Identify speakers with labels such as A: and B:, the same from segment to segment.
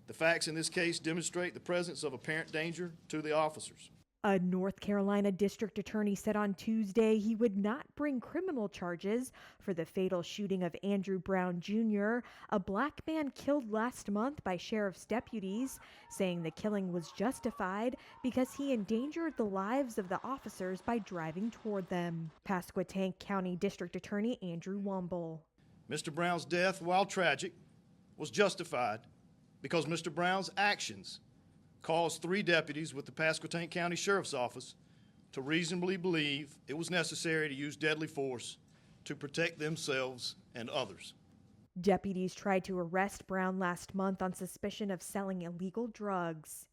A: The facts in this case demonstrate the presence of apparent danger to the officers.
B: A North Carolina district attorney said on Tuesday he would not bring criminal charges for the fatal shooting of Andrew Brown Jr., a black man killed last month by sheriff's deputies, saying the killing was justified because he endangered the lives of the officers by driving toward them. Pasquotank County District Attorney Andrew Womble.
A: Mr. Brown's death, while tragic, was justified because Mr. Brown's actions caused 3 deputies with the Pasquotank County Sheriff's Office to reasonably believe it was necessary to use deadly force to protect themselves and others.
B: Deputies tried to arrest Brown last month on suspicion of selling illegal drugs.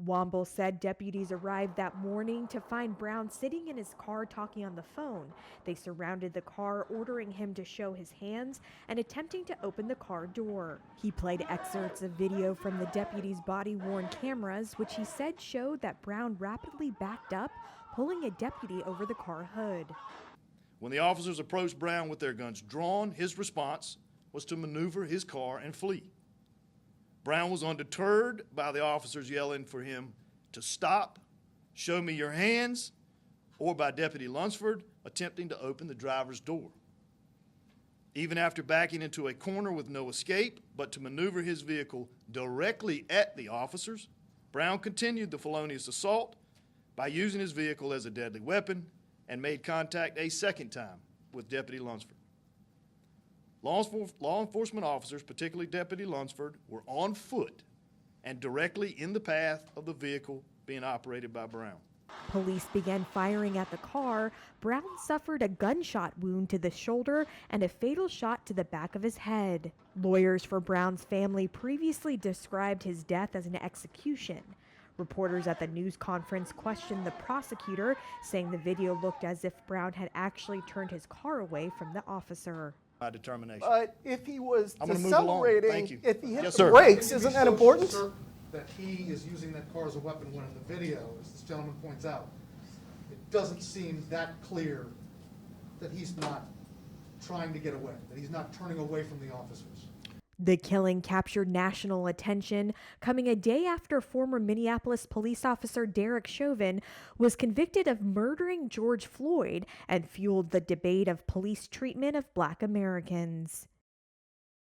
B: Womble said deputies arrived that morning to find Brown sitting in his car talking on the phone. They surrounded the car, ordering him to show his hands and attempting to open the car door. He played excerpts of video from the deputies' body-worn cameras, which he said showed that Brown rapidly backed up, pulling a deputy over the car hood.
A: When the officers approached Brown with their guns drawn, his response was to maneuver his car and flee. Brown was undeterred by the officers yelling for him to stop, show me your hands, or by Deputy Lunsford attempting to open the driver's door. Even after backing into a corner with no escape, but to maneuver his vehicle directly at the officers, Brown continued the felonious assault by using his vehicle as a deadly weapon and made contact a second time with Deputy Lunsford. Law enforcement officers, particularly Deputy Lunsford, were on foot and directly in the path of the vehicle being operated by Brown.
B: Police began firing at the car. Brown suffered a gunshot wound to the shoulder and a fatal shot to the back of his head. Lawyers for Brown's family previously described his death as an execution. Reporters at the news conference questioned the prosecutor, saying the video looked as if Brown had actually turned his car away from the officer.
A: My determination.
C: But if he was
A: I'm gonna move along.
C: decelerating,
A: Thank you.
C: if he hit
A: Yes,
C: the
A: sir.
C: brakes,
D: Can you
C: isn't
D: be
C: that
D: so
C: important?
D: certain that he is using that car as a weapon when in the video, as this gentleman points out, it doesn't seem that clear that he's not trying to get away, that he's not turning away from the officers.
B: The killing captured national attention, coming a day after former Minneapolis police officer Derek Chauvin was convicted of murdering George Floyd and fueled the debate of police treatment of Black Americans.